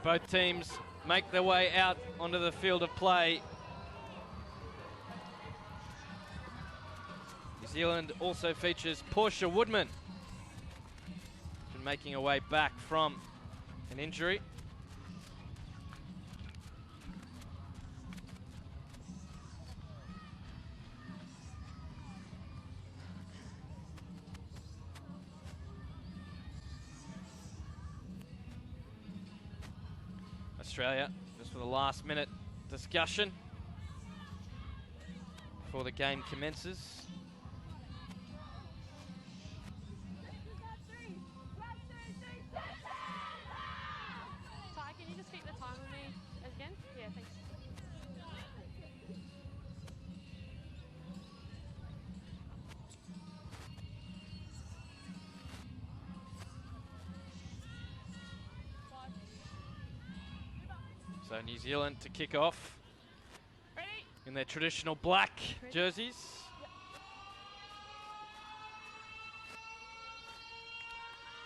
But both teams make their way out onto the field of play. New Zealand also features Portia Woodman, been making her way back from an injury. Australia, just for the last minute discussion before the game commences. Ty, can you just keep the time with me again? Yeah, thanks. So New Zealand to kick off Ready? in their traditional black jerseys. Yep.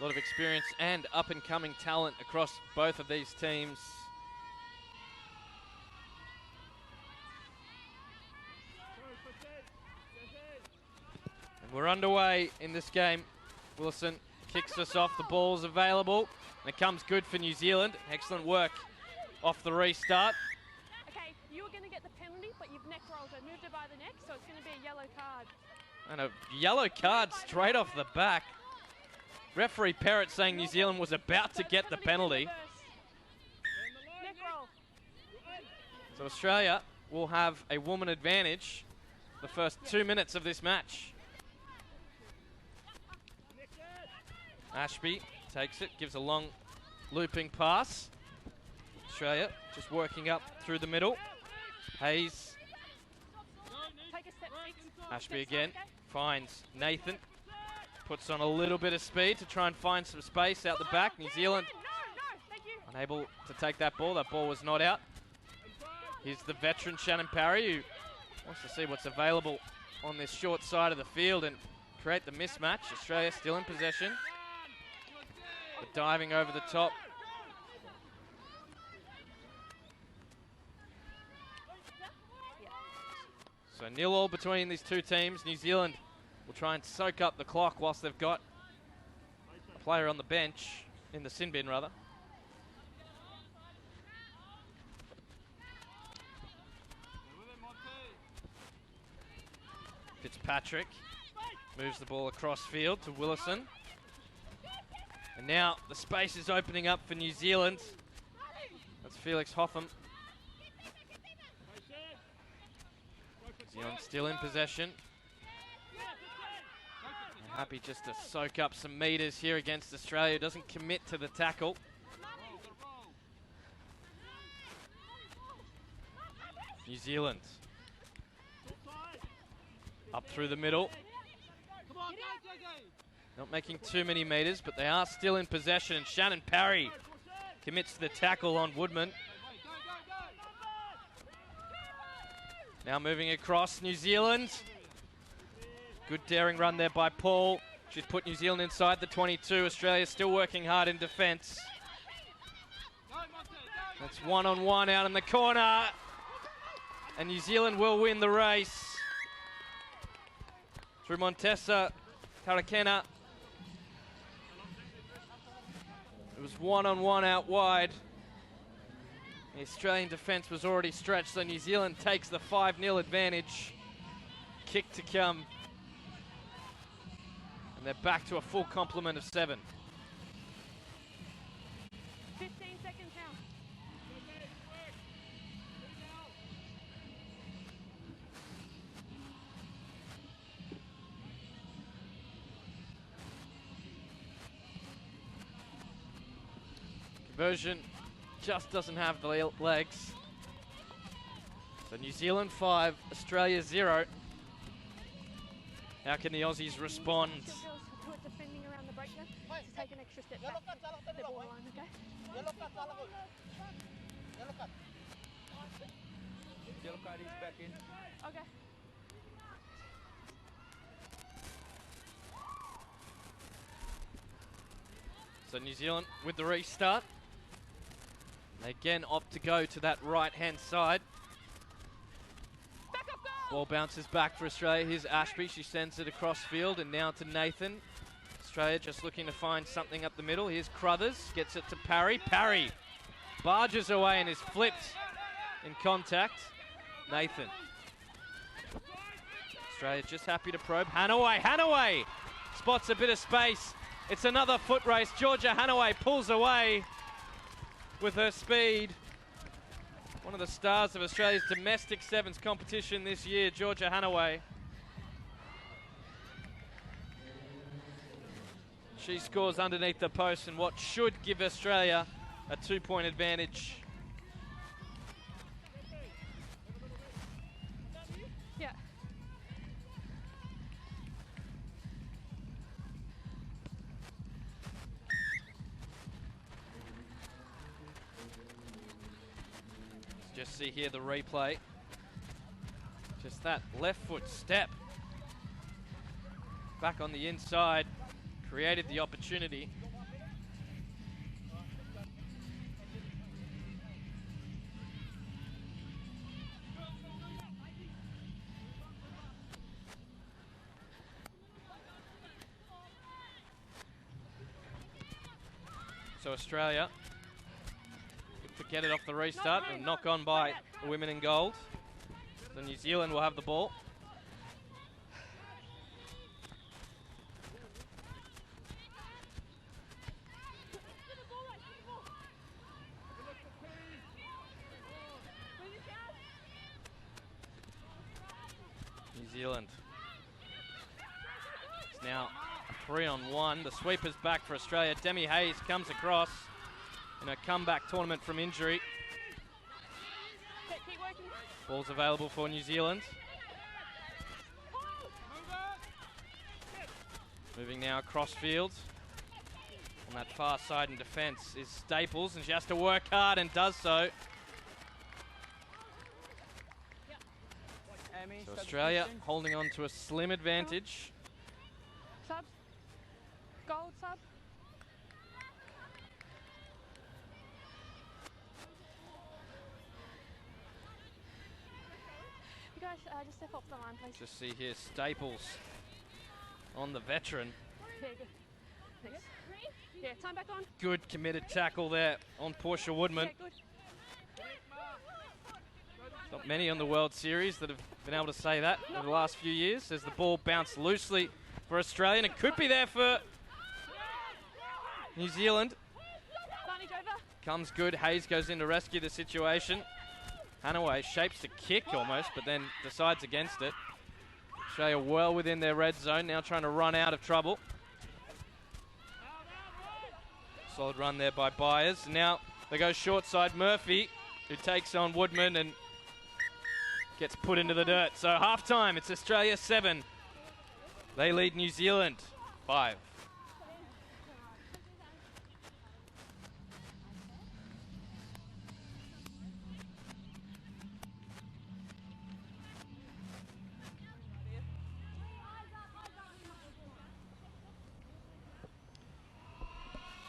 A lot of experience and up-and-coming talent across both of these teams. And we're underway in this game. Wilson kicks us off. The ball's available. And it comes good for New Zealand. Excellent work off the restart. Okay, you were going to get the penalty, but you've neck rolled. I moved it by the neck, so it's going to be a yellow card. And a yellow card straight off the back. Referee Perrott saying New Zealand was about to get the penalty. Neck roll. So Australia will have a woman advantage the first 2 minutes of this match. Ashby takes it, gives a long looping pass. Australia just working up through the middle. Hayes. Take a step, Ashby again finds Nathan. Puts on a little bit of speed to try and find some space out the back. New Zealand thank you. unable to take that ball. That ball was not out. Here's the veteran Shannon Parry, who wants to see what's available on this short side of the field and create the mismatch. Australia still in possession. But diving over the top. So 0-0 between these two teams. New Zealand will try and soak up the clock whilst they've got a player on the bench, in the sin bin rather. Fitzpatrick moves the ball across field to Willison. And now the space is opening up for New Zealand. That's Felix Hotham. New Zealand still in possession. And happy just to soak up some meters here against Australia. Doesn't commit to the tackle. New Zealand up through the middle. Not making too many meters, but they are still in possession. And Shannon Parry commits to the tackle on Woodman. Now moving across New Zealand. Good daring run there by Paul. She's put New Zealand inside the 22. Australia still working hard in defence. That's one-on-one out in the corner. And New Zealand will win the race. Through Montessa Karakena. It was one-on-one out wide. The Australian defence was already stretched, so New Zealand takes the 5-0 advantage. Kick to come. And they're back to a full complement of 7. 15 seconds now. Conversion just doesn't have the legs. So New Zealand 5, Australia 0. How can the Aussies respond? Girls who are defending around the break there, just take an extra step back. They're borderline, okay? Yellow card is back in. Okay. So New Zealand with the restart. They again opt to go to that right-hand side. Ball bounces back for Australia. Here's Ashby. She sends it across field and now to Nathan. Australia just looking to find something up the middle. Here's Crothers. Gets it to Parry. Parry barges away and is flipped in contact. Nathan. Australia just happy to probe. Hanaway. Hanaway spots a bit of space. It's another foot race. Georgia Hanaway pulls away with her speed. One of the stars of Australia's domestic sevens competition this year, Georgia Hanaway. She scores underneath the post in what should give Australia a 2-point advantage. Yeah. Just see here the replay. Just that left foot step. Back on the inside. Created the opportunity. So Australia to get it off the restart and knock on by the women in gold. So New Zealand will have the ball. New Zealand. It's now a 3-on-1. The sweeper's back for Australia. Demi Hayes comes across in a comeback tournament from injury. Keep working. Ball's available for New Zealand. Moving now across field. On that far side in defence is Staples, and she has to work hard and does so. So Australia holding on to a slim advantage. Sub. Gold sub. You guys just step off the line, please. Just see here Staples on the veteran. Yeah, good. Thanks. Yeah, time back on. Good committed tackle there on Portia Woodman. Yeah, good. Not many on the World Series that have been able to say that over the last few years as the ball bounced loosely for Australia, and it could be there for New Zealand. Advantage over. Comes good. Hayes goes in to rescue the situation. Hanaway shapes the kick almost, but then decides against it. Australia well within their red zone, now trying to run out of trouble. Solid run there by Byers. Now they go short side. Murphy, who takes on Woodman and gets put into the dirt. So half time, it's Australia 7. They lead New Zealand 5.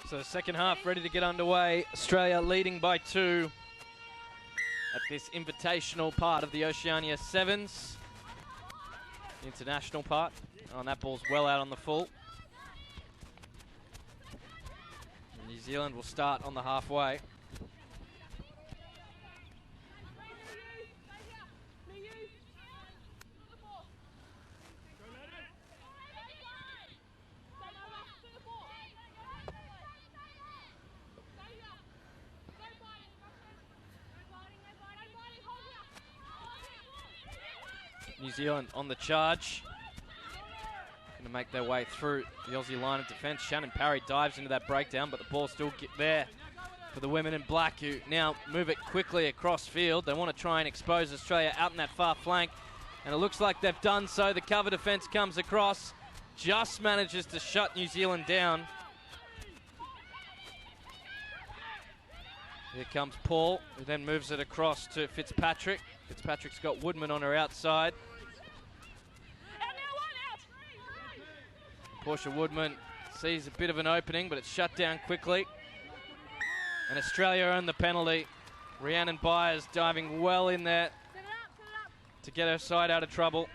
So second half ready to get underway. Australia leading by 2 at this invitational part of the Oceania Sevens. International part. Oh, and that ball's well out on the full. And New Zealand will start on the halfway. New Zealand on the charge. Going to make their way through the Aussie line of defence. Shannon Parry dives into that breakdown, but the ball's still there for the women in black, who now move it quickly across field. They want to try and expose Australia out in that far flank, and it looks like they've done so. The cover defence comes across, just manages to shut New Zealand down. Here comes Paul, who then moves it across to Fitzpatrick. Fitzpatrick's got Woodman on her outside. Portia Woodman sees a bit of an opening, but it's shut down quickly. And Australia earned the penalty. Rhiannon Byers diving well in there to get her side out of trouble.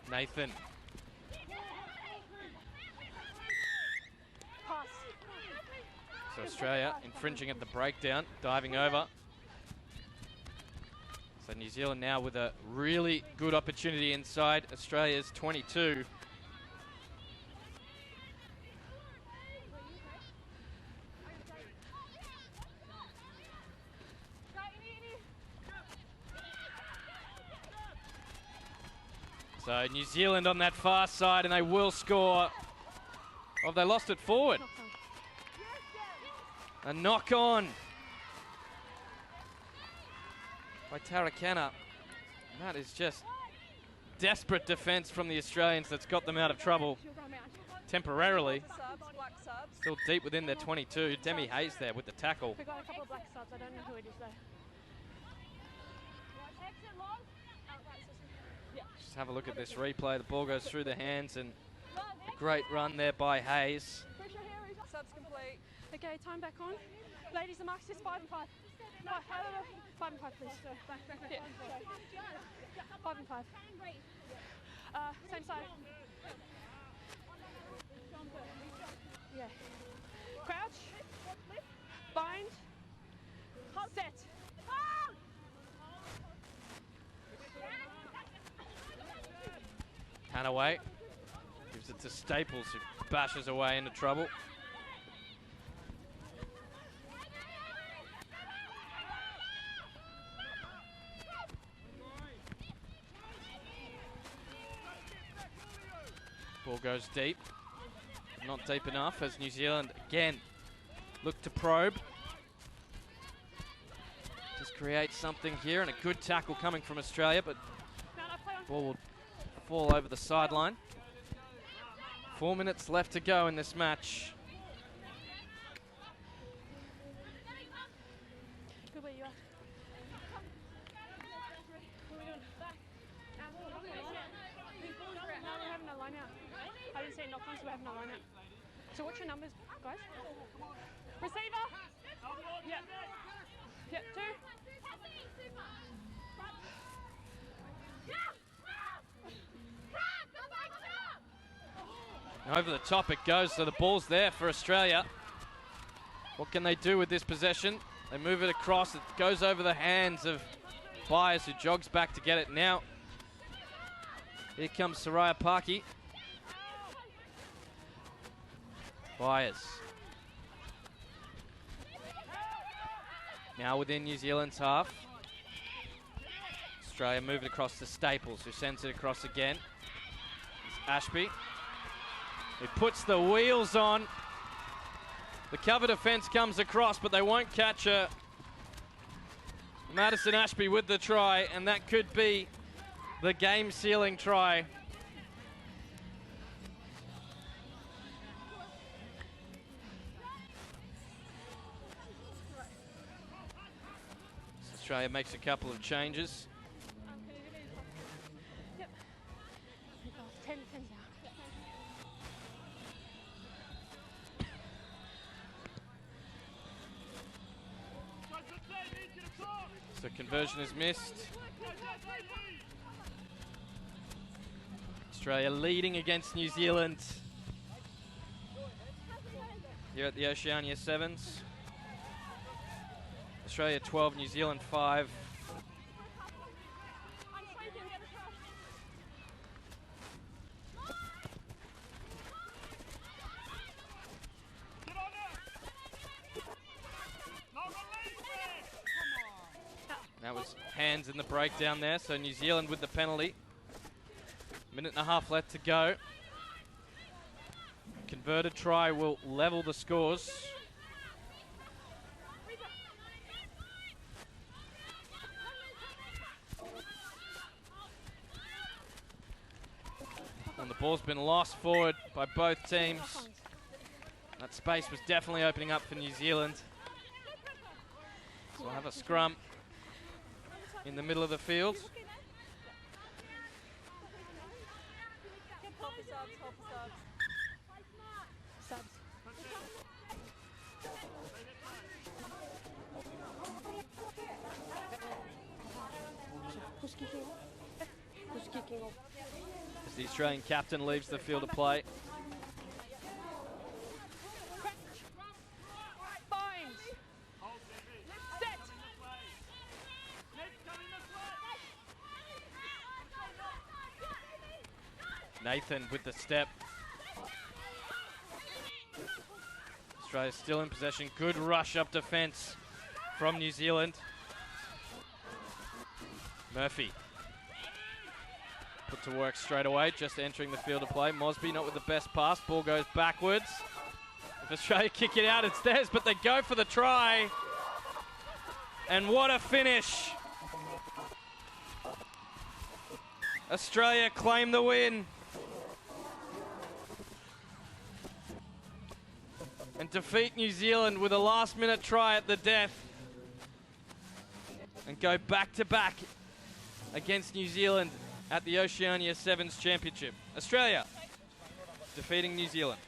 Nathan. So Australia infringing at the breakdown, diving over. So New Zealand now with a really good opportunity inside Australia's 22. So New Zealand on that far side, and they will score. Oh, they lost it forward. A knock on by Tarakana. That is just desperate defence from the Australians that's got them out of trouble temporarily. Still deep within their 22. Demi Hayes there with the tackle. We got a couple of black subs. I don't know who it is though. Just have a look at this replay. The ball goes through the hands, and a great run there by Hayes. Subs complete. Okay, time back on. Ladies, the marks is 5 and 5. No, 5 and 5, please. Yeah. 5 and 5. Same side. Yeah. Crouch. Bind. Set. Hanaway gives it to Staples, who bashes away into trouble. Ball goes deep. Not deep enough as New Zealand again look to probe. Just create something here, and a good tackle coming from Australia, but ball will fall over the sideline. 4 minutes left to go in this match. Good where you are. No, we're having a line out. I didn't say knock-on, so we're having a line out. So what's your numbers, guys? Receiver! Yeah. Yeah, 2. Over the top it goes, so the ball's there for Australia. What can they do with this possession? They move it across, it goes over the hands of Byers, who jogs back to get it now. Here comes Soraya Parky. Byers. Now within New Zealand's half. Australia move it across to Staples, who sends it across again. It's Ashby. He puts the wheels on. The cover defence comes across, but they won't catch her. Madison Ashby with the try, and that could be the game-sealing try. Australia makes a couple of changes. Yep. 10 now. So conversion is missed. Australia leading against New Zealand here at the Oceania Sevens. Australia 12, New Zealand 5. That was hands in the breakdown there, so New Zealand with the penalty. Minute and a half left to go. Converted try will level the scores. And the ball's been lost forward by both teams. That space was definitely opening up for New Zealand. So we'll have a scrum in the middle of the field. As the Australian captain leaves the field of play. Nathan with the step. Australia still in possession. Good rush up defence from New Zealand. Murphy put to work straight away, just entering the field of play. Mosby not with the best pass. Ball goes backwards. If Australia kick it out, it's theirs, but they go for the try. And what a finish. Australia claim the win. And defeat New Zealand with a last-minute try at the death. And go back-to-back against New Zealand at the Oceania Sevens Championship. Australia defeating New Zealand.